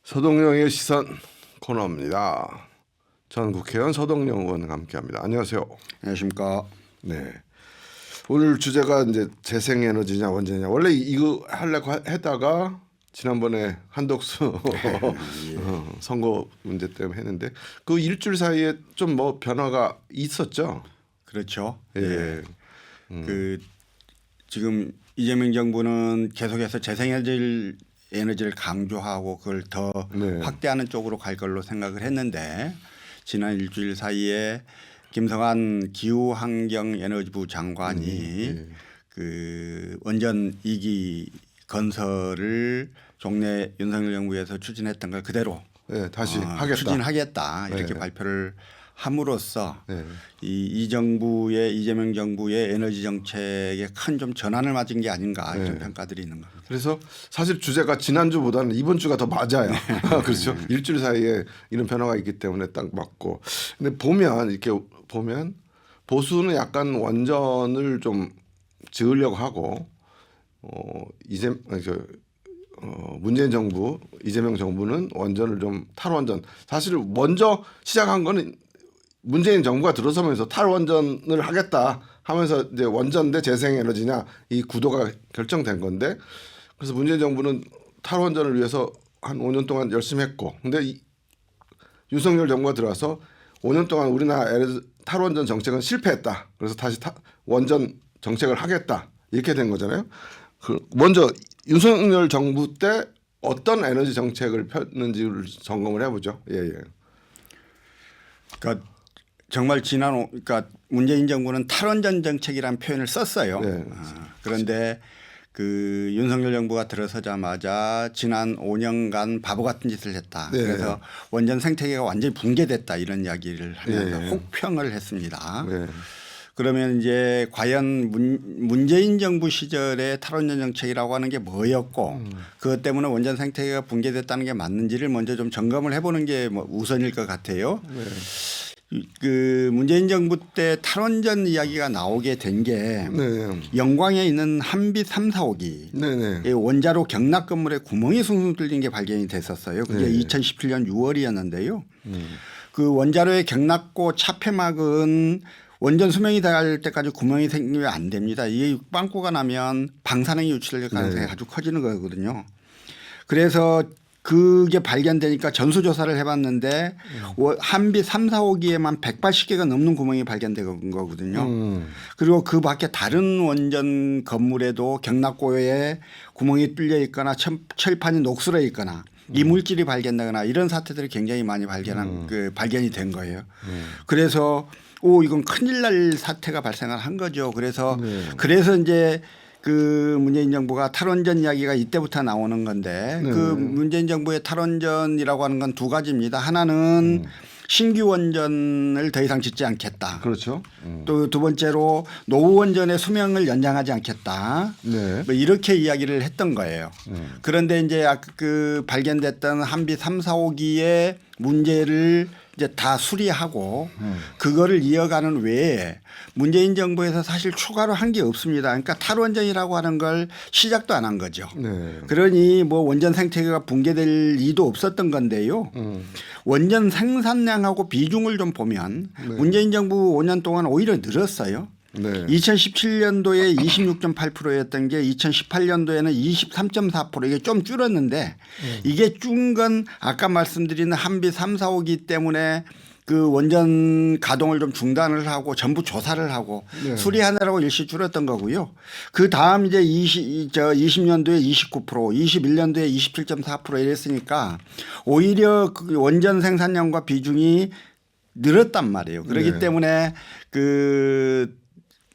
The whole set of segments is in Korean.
서동영의 시선 코너입니다. 전 국회의원 서동영 의원과 함께합니다. 안녕하세요. 안녕하십니까. 네. 오늘 주제가 이제 재생에너지냐 원전이냐. 원래 이거 하려고 했다가 지난번에 한덕수 선거 문제 때문에 했는데 그 일주일 사이에 좀 뭐 변화가 있었죠. 그렇죠. 예. 그 지금 이재명 정부는 계속해서 재생에너지를 강조하고 그걸 더 네. 확대하는 쪽으로 갈 걸로 생각을 했는데 지난 일주일 사이에 김성한 기후환경에너지부 장관이 그 원전 2기 건설을 종래 윤석열 정부에서 추진했던 걸 그대로 네, 다시 하겠다. 추진하겠다 이렇게 네. 발표를 함으로써 네. 이 정부의 이재명 정부의 에너지 정책에 큰 좀 전환을 맞은 게 아닌가 이런 평가들이 있는 겁니다. 그래서 사실 주제가 지난주보다는 이번 주가 더 맞아요. 그렇죠. 일주일 사이에 이런 변화가 있기 때문에 딱 맞고. 근데 보면 이렇게 보면 보수는 약간 원전을 좀 지으려고 하고 문재인 정부, 이재명 정부는 원전을 좀 탈원전. 사실 먼저 시작한 거는 문재인 정부가 들어서면서 탈원전을 하겠다 하면서 이제 원전 대 재생에너지냐 이 구도가 결정된 건데 그래서 문재인 정부는 탈원전을 위해서 한 5년 동안 열심히 했고 근데 윤석열 정부가 들어와서 5년 동안 우리나라 탈원전 정책은 실패했다. 그래서 다시 원전 정책을 하겠다. 이렇게 된 거잖아요. 먼저 윤석열 정부 때 어떤 에너지 정책을 폈는지를 점검을 해보죠. 예. 그러니까 정말 그러니까 문재인 정부는 탈원전 정책이라는 표현을 썼어요. 네. 그런데 그 윤석열 정부가 들어서자마자 지난 5년간 바보 같은 짓을 했다. 네. 그래서 원전 생태계가 완전히 붕괴됐다 이런 이야기를 하면서 네. 혹평을 했습니다. 네. 그러면 이제 과연 문재인 정부 시절에 탈원전 정책이라고 하는 게 뭐였고 그것 때문에 원전 생태계가 붕괴됐다는 게 맞는지를 먼저 좀 점검을 해보는 게 뭐 우선일 것 같아요. 네. 그 문재인 정부 때 탈원전 이야기가 나오게 된 게 네. 영광에 있는 한빛 3, 4호기 네. 원자로 경락 건물에 구멍이 숭숭 뚫린 게 발견이 됐었어요. 그게 네. 2017년 6월이었는데요. 그 원자로의 경락고 차폐막은 원전 수명이 닿을 때까지 구멍이 생기면 안 됩니다. 이게 빵꾸가 나면 방사능이 유출될 가능성이 아주 커지는 거거든요. 그래서 그게 발견되니까 전수조사를 해봤는데 한빛 3, 4호기에만 180개가 넘는 구멍이 발견된 거거든요. 그리고 그 밖에 다른 원전 건물에도 경락고에 구멍이 뚫려 있거나 철판이 녹슬어 있거나 이물질이 발견되거나 이런 사태들이 굉장히 많이 발견이 된 거예요. 그래서 이건 큰일 날 사태가 발생을 한 거죠. 그래서 이제 그 문재인 정부가 탈원전 이야기가 이때부터 나오는 건데 그 문재인 정부의 탈원전이라고 하는 건 두 가지입니다. 하나는 신규 원전을 더 이상 짓지 않겠다. 그렇죠. 또 두 번째로 노후 원전의 수명을 연장하지 않겠다. 네. 뭐 이렇게 이야기를 했던 거예요. 그런데 이제 그 발견됐던 한빛 3, 4호기의 문제를 이제 다 수리하고 그거를 이어가는 외에 문재인 정부에서 사실 추가로 한 게 없습니다. 그러니까 탈원전이라고 하는 걸 시작도 안 한 거죠. 네. 그러니 뭐 원전 생태계가 붕괴될 리도 없었던 건데요. 원전 생산량하고 비중을 좀 보면 문재인 정부 5년 동안 오히려 늘었어요. 네. 2017년도에 26.8%였던 게 2018년도에는 23.4% 이게 좀 줄었는데 이게 준 건 아까 말씀드린 한빛 3, 4호기 때문에 그 원전 가동을 좀 중단을 하고 전부 조사를 하고 수리하느라고 일시 줄었던 거고요. 그 다음 이제 20년도에 29%, 21년도에 27.4% 이랬으니까 오히려 그 원전 생산량과 비중이 늘었단 말이에요. 그렇기 때문에 그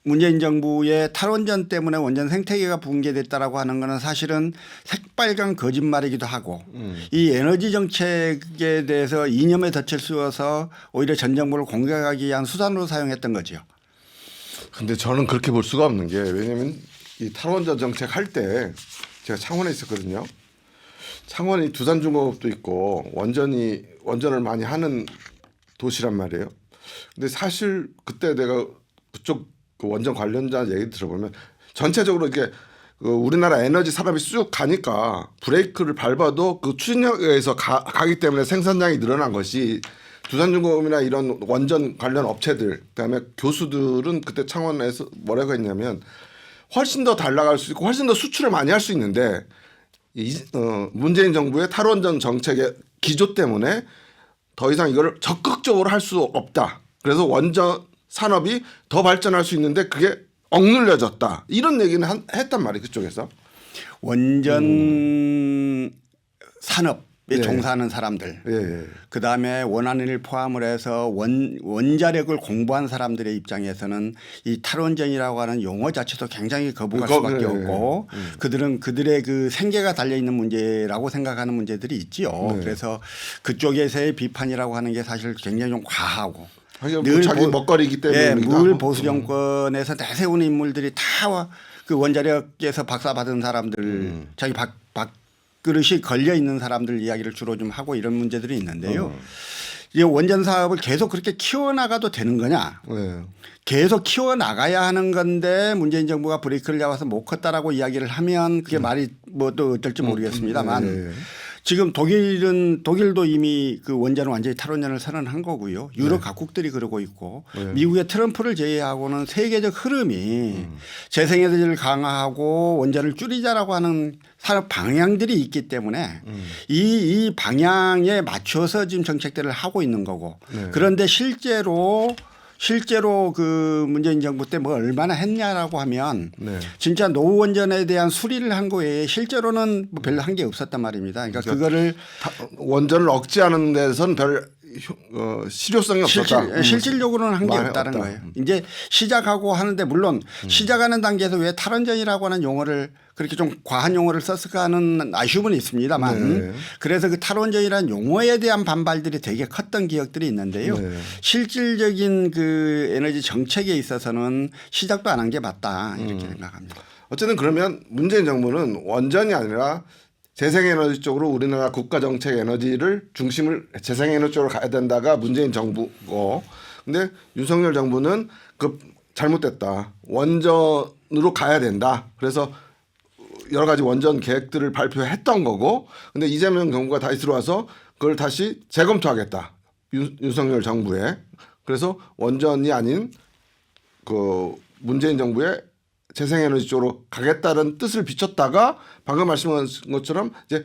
문재인 정부의 탈원전 때문에 원전 생태계가 붕괴됐다라고 하는 것은 사실은 새빨간 거짓말이기도 하고 이 에너지 정책에 대해서 이념에 덫을 씌워서 오히려 전 정부를 공격하기 위한 수단으로 사용했던 거죠. 근데 저는 그렇게 볼 수가 없는 게 왜냐하면 이 탈원전 정책 할 때 제가 창원에 있었거든요. 창원이 두산중공업도 있고 원전을 많이 하는 도시란 말이에요. 근데 사실 그때 내가 그쪽 그 원전 관련자 얘기 들어보면 전체적으로 이렇게 그 우리나라 에너지 산업이 쑥 가니까 브레이크를 밟아도 그 추진력에 의해서 가기 때문에 생산량이 늘어난 것이 두산중공업이나 이런 원전 관련 업체들 그다음에 교수들은 그때 창원에서 뭐라고 했냐면 훨씬 더 잘 나갈 수 있고 훨씬 더 수출을 많이 할 수 있는데 문재인 정부의 탈원전 정책의 기조 때문에 더 이상 이걸 적극적으로 할 수 없다. 그래서 원전 산업이 더 발전할 수 있는데 그게 억눌려졌다. 이런 얘기는 했단 말이에요. 그쪽에서. 원전 산업에 예. 종사하는 사람들, 예. 그다음에 원안을 포함을 해서 원자력을 공부한 사람들의 입장에서는 이 탈원전이라고 하는 용어 자체도 굉장히 거부할 수밖에 없고 그들은 그들의 그 생계가 달려 있는 문제라고 생각하는 문제들이 있지요. 그래서 그쪽에서의 비판이라고 하는 게 사실 굉장히 좀 과하고 늘 자기 먹거리이기 때문에 늘 보수 정권에서 내세우는 인물들이 다 그 원자력에서 박사 받은 사람들 자기 밥그릇이 걸려 있는 사람들 이야기를 주로 좀 하고 이런 문제들이 있는데요. 이 원전 사업을 계속 그렇게 키워나가도 되는 거냐? 계속 키워나가야 하는 건데 문재인 정부가 브레이크를 잡아서 못 컸다라고 이야기를 하면 그게 말이 뭐 또 어떨지 모르겠습니다만 지금 독일도 이미 그 원전을 완전히 탈원전을 선언한 거고요. 유럽 각국들이 그러고 있고 미국의 트럼프를 제외하고는 세계적 흐름이 재생에너지를 강화하고 원전을 줄이자라고 하는 산업 방향들이 있기 때문에 이 방향에 맞춰서 지금 정책들을 하고 있는 거고 그런데 실제로 그 문재인 정부 때 뭐 얼마나 했냐라고 하면 진짜 노후 원전에 대한 수리를 한 거에 실제로는 뭐 별로 한 게 없었단 말입니다. 그러니까 그거를 원전을 억제하는 데서는 별 실효성이 없었다. 실질적으로는 한 게 없다는 거예요. 이제 시작하고 하는데 물론 시작하는 단계에서 왜 탈원전이라고 하는 용어를 그렇게 좀 과한 용어를 썼을까 하는 아쉬움은 있습니다만 그래서 그 탈원전이라는 용어에 대한 반발들이 되게 컸던 기억들이 있는데요. 실질적인 그 에너지 정책에 있어서는 시작도 안 한 게 맞다 이렇게 생각합니다. 어쨌든 그러면 문재인 정부는 원전이 아니라 재생에너지 쪽으로 우리나라 국가정책 에너지를 중심을 재생에너지 쪽으로 가야 된다가 문재인 정부고 근데 윤석열 정부는 그 잘못됐다. 원전으로 가야 된다. 그래서 여러 가지 원전 계획들을 발표했던 거고 근데 이재명 정부가 다시 들어와서 그걸 다시 재검토하겠다. 윤석열 정부에. 그래서 원전이 아닌 그 문재인 정부의 재생에너지 쪽으로 가겠다는 뜻을 비췄다가 방금 말씀하신 것처럼 이제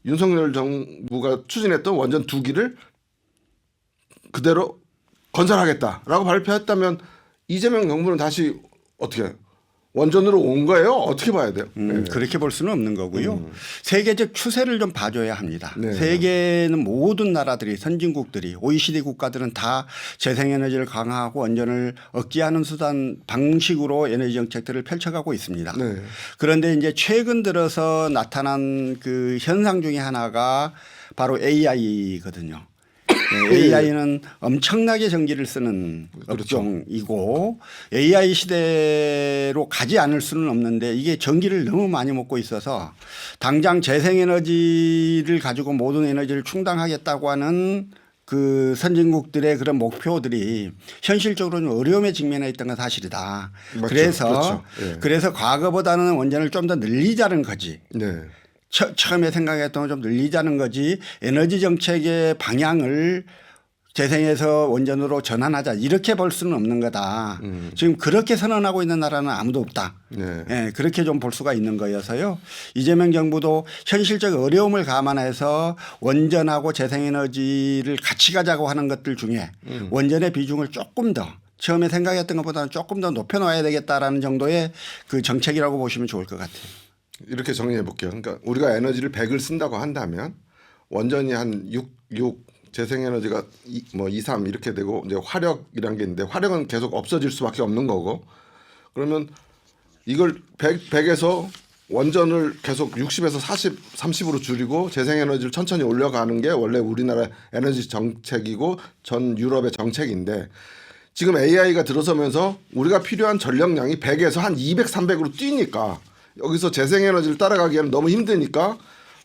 윤석열 정부가 추진했던 원전 2기를 그대로 건설하겠다라고 발표했다면 이재명 정부는 다시 어떻게 원전으로 온 거예요? 어떻게 봐야 돼요? 그렇게 볼 수는 없는 거고요. 세계적 추세를 좀 봐줘야 합니다. 네. 세계는 모든 나라들이 선진국들이 OECD 국가들은 다 재생에너지를 강화하고 원전을 억제하는 수단 방식으로 에너지 정책들을 펼쳐가고 있습니다. 그런데 이제 최근 들어서 나타난 그 현상 중에 하나가 바로 AI거든요. AI는 엄청나게 전기를 쓰는 업종이고 AI 시대로 가지 않을 수는 없는데 이게 전기를 너무 많이 먹고 있어서 당장 재생에너지를 가지고 모든 에너지를 충당하겠다고 하는 그 선진국들의 그런 목표들이 현실적으로 좀 어려움에 직면해 있던 건 사실이다. 그래서 과거보다는 원전을 좀 더 늘리자는 거지. 처음에 생각했던 건 좀 늘리자는 거지 에너지 정책의 방향을 재생에서 원전으로 전환하자 이렇게 볼 수는 없는 거다. 지금 그렇게 선언하고 있는 나라는 아무도 없다. 그렇게 좀 볼 수가 있는 거여서요. 이재명 정부도 현실적 어려움을 감안해서 원전하고 재생에너지를 같이 가자고 하는 것들 중에 원전의 비중을 조금 더 처음에 생각했던 것보다는 조금 더 높여놔야 되겠다라는 정도의 그 정책이라고 보시면 좋을 것 같아요. 이렇게 정리해 볼게요. 그러니까 우리가 에너지를 100을 쓴다고 한다면 원전이 한 6, 재생에너지가 2, 3 이렇게 되고 이제 화력이란 게 있는데 화력은 계속 없어질 수밖에 없는 거고 그러면 이걸 100에서 원전을 계속 60에서 40, 30으로 줄이고 재생에너지를 천천히 올려가는 게 원래 우리나라 에너지 정책이고 전 유럽의 정책인데 지금 AI가 들어서면서 우리가 필요한 전력량이 100에서 한 200, 300으로 뛰니까 여기서 재생에너지를 따라가기에는 너무 힘드니까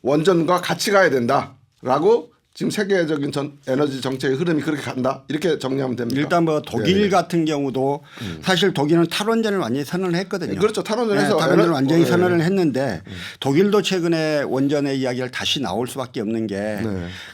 원전과 같이 가야 된다라고 지금 세계적인 에너지 정책의 흐름이 그렇게 간다 이렇게 정리하면 됩니까? 일단 뭐 독일 네. 같은 경우도 사실 독일은 탈원전을 완전히 선언을 했거든요. 네, 그렇죠. 탈원전에서 탈원전을 완전히 네. 선언을 했는데 독일도 최근에 원전의 이야기를 다시 나올 수밖에 없는 게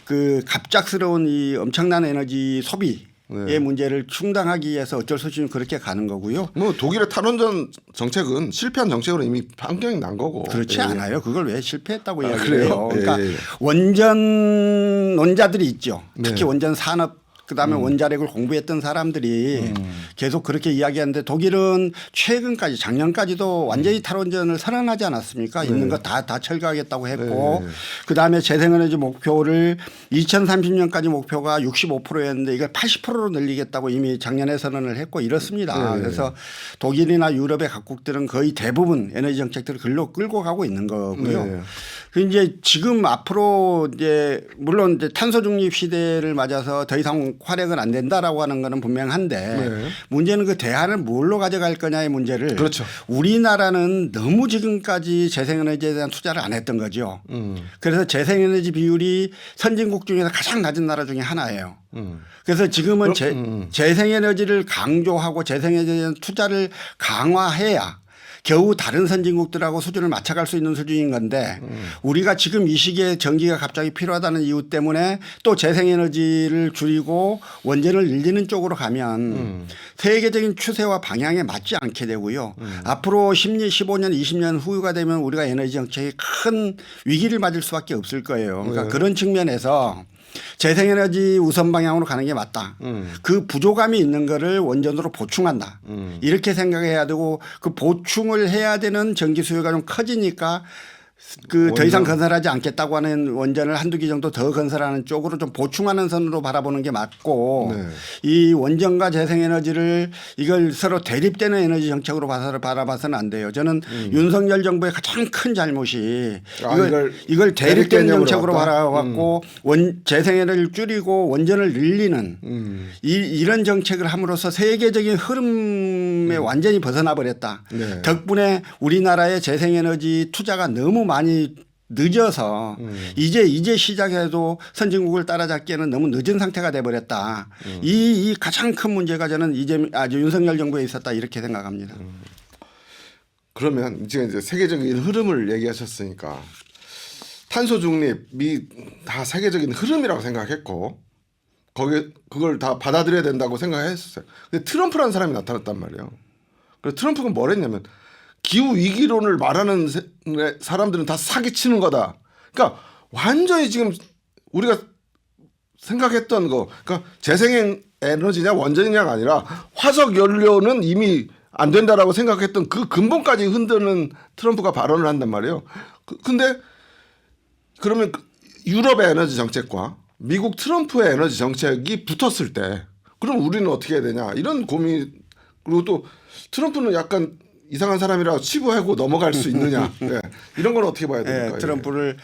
그 갑작스러운 이 엄청난 에너지 소비의 문제를 충당하기 위해서 어쩔 수 없이 그렇게 가는 거고요. 뭐 독일의 탈원전 정책은 실패한 정책으로 이미 판경이 난 거고. 그렇지 않아요. 그걸 왜 실패했다고 그래요? 이야기해요. 그러니까 예. 원전 논자들이 있죠. 특히 네. 원전 산업 그다음에 원자력을 공부했던 사람들이 계속 그렇게 이야기하는데 독일은 최근까지 작년까지도 완전히 탈원전을 선언하지 않았습니까? 있는 거 다 철거하겠다고 했고 그다음에 재생에너지 목표를 2030년까지 목표가 65%였는데 이걸 80%로 늘리겠다고 이미 작년에 선언을 했고 이렇습니다. 그래서 독일이나 유럽의 각국들은 거의 대부분 에너지 정책들을 글로 끌고 가고 있는 거고요. 그 이제 지금 앞으로 이제 물론 이제 탄소 중립 시대를 맞아서 더 이상 활약은 안 된다라고 하는 거는 분명한데 문제는 그 대안을 뭘로 가져갈 거냐의 문제를 그렇죠. 우리나라는 너무 지금까지 재생에너지에 대한 투자를 안 했던 거죠. 그래서 재생에너지 비율이 선진국 중에서 가장 낮은 나라 중에 하나예요. 그래서 지금은 재생에너지를 강조하고 재생에너지에 대한 투자를 강화해야 겨우 다른 선진국들하고 수준을 맞춰갈 수 있는 수준인 건데 우리가 지금 이 시기에 전기가 갑자기 필요하다는 이유 때문에 또 재생에너지를 줄이고 원전을 늘리는 쪽으로 가면 세계적인 추세와 방향에 맞지 않게 되고요. 앞으로 10년, 15년, 20년 후가 되면 우리가 에너지 정책이 큰 위기를 맞을 수밖에 없을 거예요. 그러니까 그런 측면에서 재생에너지 우선 방향으로 가는 게 맞다. 그 부족함이 있는 거를 원전으로 보충한다. 이렇게 생각해야 되고 그 보충을 해야 되는 전기 수요가 좀 커지니까 그 더 이상 건설하지 않겠다고 하는 원전을 한두 개 정도 더 건설하는 쪽으로 좀 보충하는 선으로 바라보는 게 맞고 이 원전과 재생에너지를 이걸 서로 대립되는 에너지 정책으로 바라봐서는 안 돼요. 저는 윤석열 정부의 가장 큰 잘못이 이걸 대립되는 정책으로 바라봤고 재생에너지를 줄이고 원전을 늘리는 이런 정책을 함으로써 세계적인 흐름에 완전히 벗어나 버렸다. 덕분에 우리나라의 재생에너지 투자가 너무 많이 늦어서 이제 시작해도 선진국을 따라잡기에는 너무 늦은 상태가 돼버렸다. 이 가장 큰 문제가 저는 윤석열 정부에 있었다 이렇게 생각합니다. 그러면 지금 이제 세계적인 흐름을 얘기하셨으니까 탄소 중립이 다 세계적인 흐름이라고 생각했고 그걸 다 받아들여야 된다고 생각했었어요. 근데 트럼프라는 사람이 나타났단 말이에요. 그래서 트럼프가 뭘 했냐면 기후 위기론을 말하는 사람들은 다 사기치는 거다. 그러니까 완전히 지금 우리가 생각했던 거, 그러니까 재생에너지냐 원전이냐가 아니라 화석 연료는 이미 안 된다라고 생각했던 그 근본까지 흔드는 트럼프가 발언을 한단 말이에요. 근데 그러면 유럽의 에너지 정책과 미국 트럼프의 에너지 정책이 붙었을 때 그럼 우리는 어떻게 해야 되냐 이런 고민. 그리고 또 트럼프는 약간 이상한 사람이라 치부하고 넘어갈 수 있느냐 이런 건 어떻게 봐야 됩니까? 트럼프를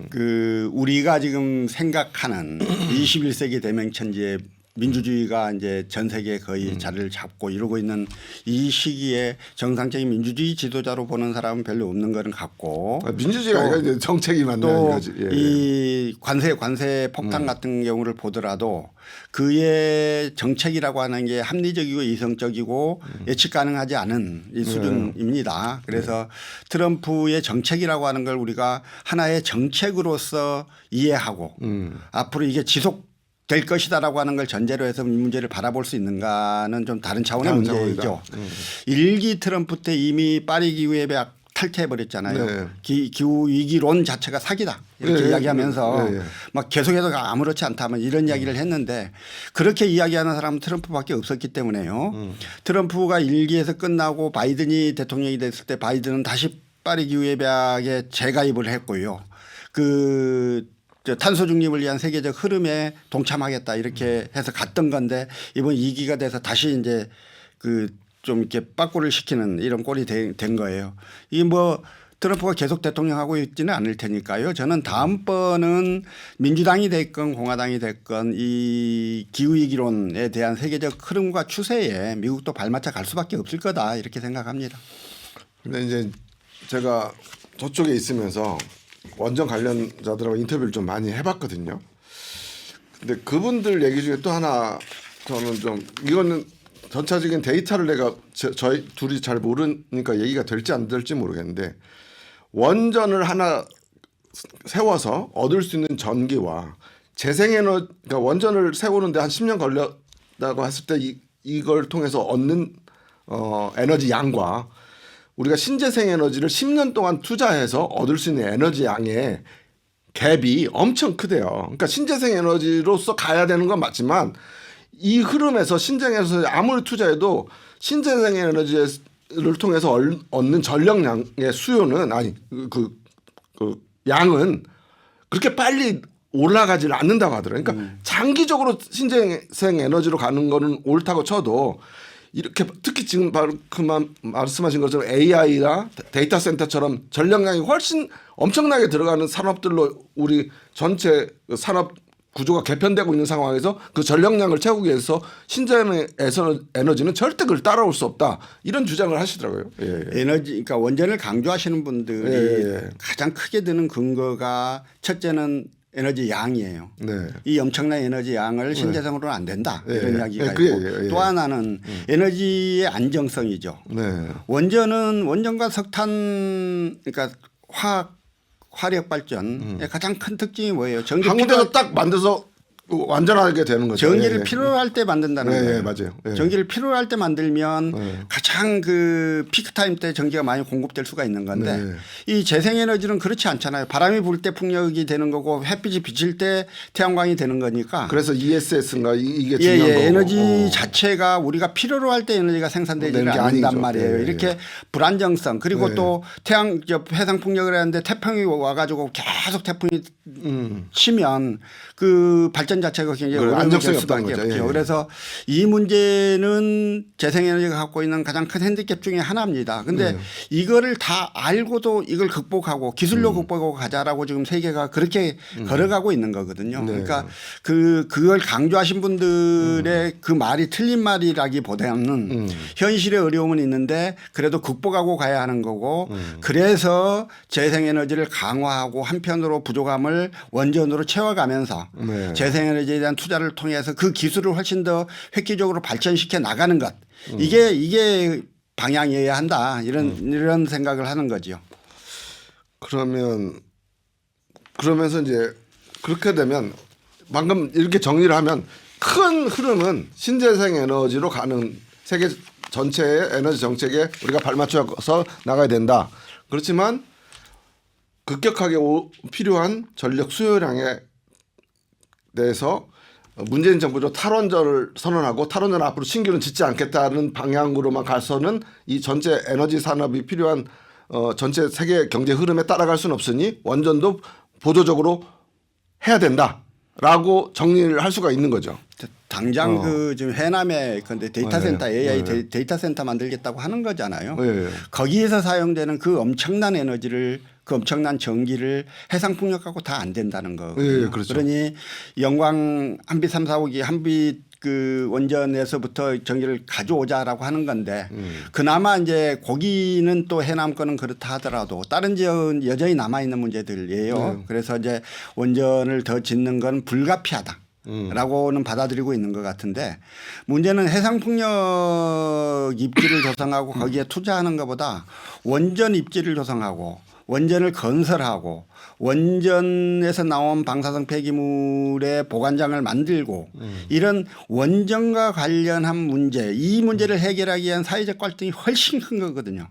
그 우리가 지금 생각하는 21세기 대명천지의 민주주의가 이제 전 세계에 거의 자리를 잡고 이러고 있는 이 시기에 정상적인 민주주의 지도자로 보는 사람은 별로 없는 거는 같고 민주주의가 아니라 이제 정책이 맞는 거지. 이 관세 폭탄 같은 경우를 보더라도 그의 정책이라고 하는 게 합리적이고 이성적이고 예측 가능하지 않은 이 수준입니다. 그래서 트럼프의 정책이라고 하는 걸 우리가 하나의 정책으로서 이해하고 앞으로 이게 될 것이다라고 하는 걸 전제로 해서 이 문제를 바라볼 수 있는가는 좀 다른 차원의 문제이죠. 일기 트럼프 때 이미 파리 기후협약 탈퇴해버렸잖아요. 기후 위기론 자체가 사기다 이렇게 이야기하면서 막 계속해서 아무렇지 않다면 이런 이야기를 했는데 그렇게 이야기하는 사람은 트럼프밖에 없었기 때문에요. 트럼프가 일기에서 끝나고 바이든이 대통령이 됐을 때 바이든은 다시 파리 기후협약에 재가입을 했고요. 탄소 중립을 위한 세계적 흐름에 동참하겠다 이렇게 해서 갔던 건데 이번 2기가 돼서 다시 이제 좀 이렇게 빠꾸를 시키는 이런 꼴이 된 거예요. 이 뭐 트럼프가 계속 대통령하고 있지는 않을 테니까요. 저는 다음번은 민주당이 됐건 공화당이 됐건 이 기후위기론에 대한 세계적 흐름과 추세에 미국도 발맞춰 갈 수밖에 없을 거다 이렇게 생각합니다. 근데 이제 제가 저쪽에 있으면서 원전 관련자들하고 인터뷰를 좀 많이 해봤거든요. 근데 그분들 얘기 중에 또 하나 저는 좀 이거는 전체적인 데이터를 내가 저희 둘이 잘 모르니까 얘기가 될지 안 될지 모르겠는데 원전을 하나 세워서 얻을 수 있는 전기와 재생에너지 그러니까 원전을 세우는데 한 10년 걸렸다고 했을 때 이걸 통해서 얻는 에너지 양과 우리가 신재생 에너지를 10년 동안 투자해서 얻을 수 있는 에너지 양의 갭이 엄청 크대요. 그러니까 신재생 에너지로서 가야 되는 건 맞지만 이 흐름에서 신재생에너지 아무리 투자해도 신재생 에너지를 통해서 얻는 전력량의 수요는 아니 그 양은 그렇게 빨리 올라가지를 않는다고 하더라고요. 그러니까 장기적으로 신재생 에너지로 가는 거는 옳다고 쳐도 이렇게 특히 지금 바로 그만 말씀하신 것처럼 AI나 데이터 센터처럼 전력량이 훨씬 엄청나게 들어가는 산업들로 우리 전체 산업 구조가 개편되고 있는 상황에서 그 전력량을 채우기 위해서 신재생 에너지는 절대 그걸 따라올 수 없다. 이런 주장을 하시더라고요. 예. 에너지, 그러니까 원전을 강조하시는 분들이 예. 가장 크게 드는 근거가 첫째는 에너지 양이에요. 네. 이 엄청난 에너지 양을 신재생으로는 안 된다. 이런 이야기가 그 있고 얘기예요. 또 하나는 에너지의 안정성이죠. 네. 원전과 석탄 그러니까 화력 발전의 가장 큰 특징이 뭐예요? 한 군데서 딱 만들어서 완전하게 되는 거죠. 전기를 필요로 할 때 만든다는 거예요. 맞아요. 전기를 필요로 할 때 만들면 가장 그 피크 타임 때 전기가 많이 공급될 수가 있는 건데 이 재생에너지는 그렇지 않잖아요. 바람이 불 때 풍력이 되는 거고 햇빛이 비칠 때 태양광이 되는 거니까. 그래서 ESS인가 이게 중요한 거고. 에너지 자체가 우리가 필요로 할 때 에너지가 생산되지는 않는단 아니죠. 말이에요. 이렇게 불안정성 그리고 또 해상 풍력을 하는데 태풍이 와가지고 계속 태풍이 치면 그 발전 자체가 굉장히 안정성이 어려울 수밖에 없다는 거죠. 없죠. 그래서 이 문제는 재생에너지가 갖고 있는 가장 큰 핸디캡 중에 하나입니다. 근데 이거를 다 알고도 이걸 극복하고 기술로 극복하고 가자라고 지금 세계가 그렇게 걸어가고 있는 거거든요. 그러니까 그걸 강조하신 분들의 그 말이 틀린 말이라기보다는 현실의 어려움은 있는데 그래도 극복하고 가야 하는 거고 그래서 재생에너지를 강화하고 한편으로 부족함을 원전으로 채워가면서 재생에너지에 대한 투자를 통해서 그 기술을 훨씬 더 획기적으로 발전시켜 나가는 것 이게 방향이어야 한다 이런 생각을 하는 거죠. 그러면서 이제 그렇게 되면 방금 이렇게 정리를 하면 큰 흐름은 신재생 에너지로 가는 세계 전체의 에너지 정책에 우리가 발맞춰서 나가야 된다. 그렇지만 급격하게 필요한 전력 수요량에 대해서 문재인 정부도 탈원전을 선언하고 탈원전 앞으로 신규는 짓지 않겠다는 방향으로만 가서는 이 전체 에너지 산업이 필요한 전체 세계 경제 흐름에 따라갈 수는 없으니 원전도 보조적으로 해야 된다라고 정리를 할 수가 있는 거죠. 당장 그 지금 해남에 근데 데이터 센터 AI 데이터 센터 만들겠다고 하는 거잖아요. 거기에서 사용되는 그 엄청난 에너지를 그 엄청난 전기를 해상 풍력하고 다 안 된다는 거거든요. 그렇죠. 그러니 영광 한빛 3, 4호기 한빛 그 원전에서부터 전기를 가져오자라고 하는 건데 그나마 이제 거기는 또 해남 거는 그렇다 하더라도 다른 지역은 여전히 남아 있는 문제들이에요. 그래서 이제 원전을 더 짓는 건 불가피하다. 라고는 받아들이고 있는 것 같은데 문제는 해상풍력 입지를 조성하고 거기에 투자하는 것보다 원전 입지를 조성하고 원전을 건설하고 원전에서 나온 방사성 폐기물의 보관장을 만들고 이런 원전과 관련한 문제 이 문제를 해결하기 위한 사회적 갈등이 훨씬 큰 거거든요.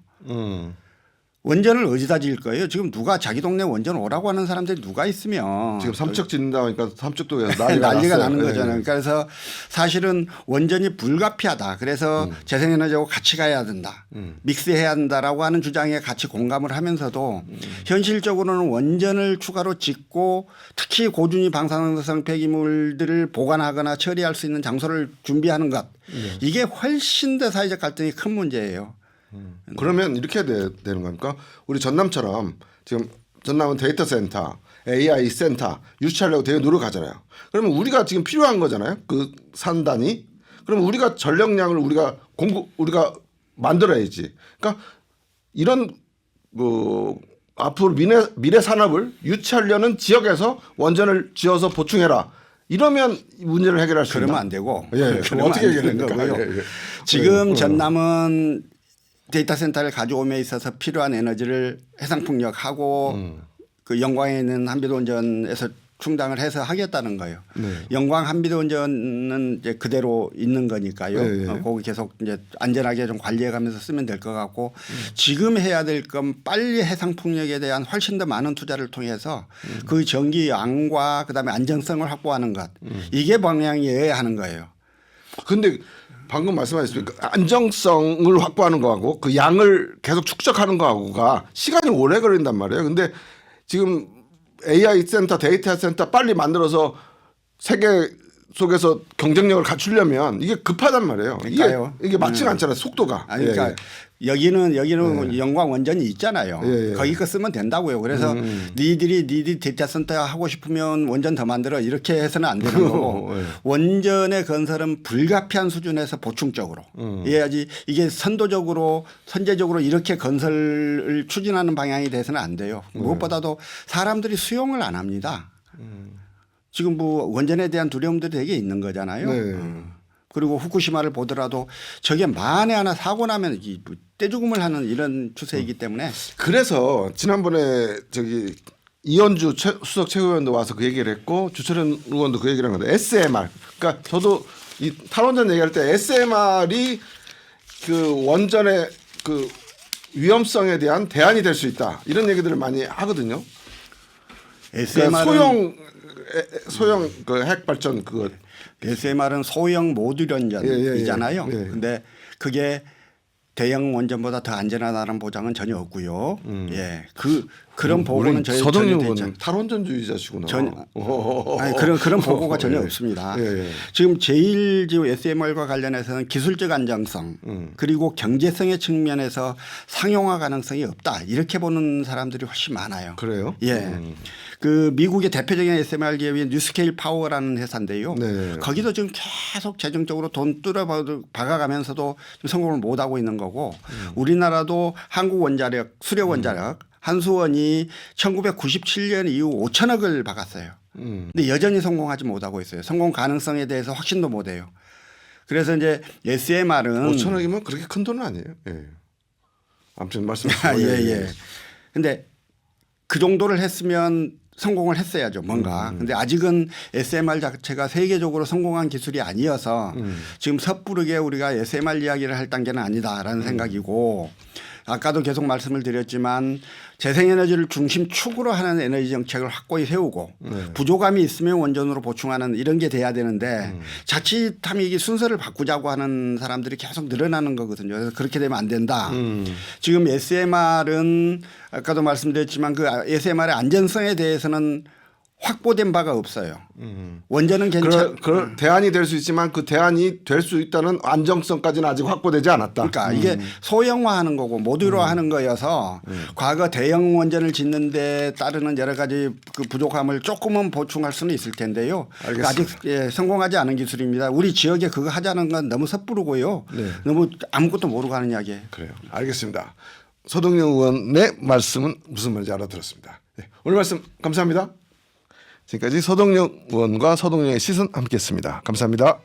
원전을 어디다 지을 거예요? 지금 누가 자기 동네 원전 오라고 하는 사람들이 누가 있으면 지금 삼척 짓는다 보니까 삼척도 난리가 나는 거잖아요. 그래서 사실은 원전이 불가피하다. 그래서 재생에너지하고 같이 가야 된다. 믹스해야 된다라고 하는 주장에 같이 공감을 하면서도 현실적으로는 원전을 추가로 짓고 특히 고준위 방사성 폐기물들을 보관하거나 처리할 수 있는 장소를 준비하는 것 이게 훨씬 더 사회적 갈등이 큰 문제예요. 그러면 이렇게 되는 겁니까? 우리 전남처럼 지금 전남은 데이터 센터, AI 센터 유치하려고 되게 노력하잖아요. 그러면 우리가 지금 필요한 거잖아요. 그 산단이. 그러면 우리가 전력량을 우리가 만들어야지. 그러니까 이런 앞으로 미래 산업을 유치하려는 지역에서 원전을 지어서 보충해라. 이러면 문제를 해결할 수 그러면 있나? 안 되고 예, 그러면 어떻게 안 되는 해결됩니까? 거고요. 예, 예. 지금 전남은 데이터 센터를 가져옴에 있어서 필요한 에너지를 해상풍력하고 그 영광에 있는 한비도원전에서 충당을 해서 하겠다는 거예요. 네. 영광 한비도원전은 이제 그대로 있는 거니까요. 네, 네. 거기 계속 이제 안전하게 좀 관리해가면서 쓰면 될 것 같고 지금 해야 될 건 빨리 해상풍력에 대한 훨씬 더 많은 투자를 통해서 그 전기 양과 그다음에 안정성을 확보하는 것 이게 방향이어야 하는 거예요. 근데 방금 말씀하셨습니까? 안정성을 확보하는 거하고 그 양을 계속 축적하는 거하고가 시간이 오래 걸린단 말이에요. 근데 지금 AI 센터, 데이터 센터 빨리 만들어서 세계 속에서 경쟁력을 갖추려면 이게 급하단 말이에요. 그러니까요. 이게 맞지가 않잖아요. 속도가. 아니, 그러니까 예. 여기는 영광 원전이 있잖아요. 예, 예. 거기 거 쓰면 된다고요. 그래서 니들이 데이터 센터 하고 싶으면 원전 더 만들어 이렇게 해서는 안 되는 거고 예. 원전의 건설은 불가피한 수준에서 보충적으로 해야지 이게 선제적으로 이렇게 건설을 추진하는 방향이 돼서는 안 돼요. 무엇보다도 사람들이 수용을 안 합니다. 지금 뭐 원전에 대한 두려움들이 되게 있는 거잖아요. 네. 그리고 후쿠시마를 보더라도 저게 만에 하나 사고 나면 떼죽음을 하는 이런 추세이기 때문에 그래서 지난번에 저기 이현주 수석 최고위원도 와서 그 얘기를 했고 주철현 의원도 그 얘기를 한 건데 SMR. 그러니까 저도 이 탈원전 얘기할 때 SMR이 그 원전의 그 위험성에 대한 대안이 될 수 있다 이런 얘기들을 많이 하거든요. 그러니까 소형 그 핵 발전 그거. SMR은 소형 모듈원전이잖아요. 예, 예, 예. 근데 그게 대형 원전보다 더 안전하다는 보장은 전혀 없고요. 예, 그런 보고는 저희 서동영 전혀 의원은 탈원전주의자시구나. 아니 그런 보고가 전혀 없습니다. 예, 예. 지금 지금 SMR과 관련해서는 기술적 안정성 그리고 경제성의 측면에서 상용화 가능성이 없다 이렇게 보는 사람들이 훨씬 많아요. 그래요? 예. 그 미국의 대표적인 SMR 기업이 뉴스케일 파워라는 회사인데요. 네. 거기도 지금 계속 재정적으로 돈 뚫어 박아가면서도 좀 성공을 못 하고 있는 거고 우리나라도 한국원자력, 수력원자력 한수원이 1997년 이후 5천억을 박았어요. 근데 여전히 성공하지 못하고 있어요. 성공 가능성에 대해서 확신도 못 해요. 그래서 이제 SMR은 5천억이면 그렇게 큰 돈은 아니에요. 예. 아무튼 말씀하세요. 예. 근데 그 정도를 했으면 성공을 했어야죠, 뭔가. 근데 아직은 SMR 자체가 세계적으로 성공한 기술이 아니어서 지금 섣부르게 우리가 SMR 이야기를 할 단계는 아니다라는 생각이고 아까도 계속 말씀을 드렸지만 재생에너지를 중심축으로 하는 에너지 정책을 확고히 세우고 부족함이 있으면 원전으로 보충하는 이런 게 돼야 되는데 자칫하면 이게 순서를 바꾸자고 하는 사람들이 계속 늘어나는 거거든요. 그래서 그렇게 되면 안 된다. 지금 SMR은 아까도 말씀드렸지만 그 SMR의 안전성에 대해서는 확보된 바가 없어요. 원전은 그 대안이 될 수 있지만 그 대안이 될 수 있다는 안정성까지는 아직 확보되지 않았다. 그러니까 이게 소형화하는 거고 모듈화하는 거여서 과거 대형 원전을 짓는데 따르는 여러 가지 그 부족함을 조금은 보충할 수는 있을 텐데요. 알겠습니다. 아직 성공하지 않은 기술입니다. 우리 지역에 그거 하자는 건 너무 섣부르고요. 네. 너무 아무것도 모르고 하는 이야기예요. 그래요. 알겠습니다. 서동영 의원의 말씀은 무슨 말인지 알아들었습니다. 네. 오늘 말씀 감사합니다. 지금까지 서동영 의원과 서동영의 시선 함께했습니다. 감사합니다.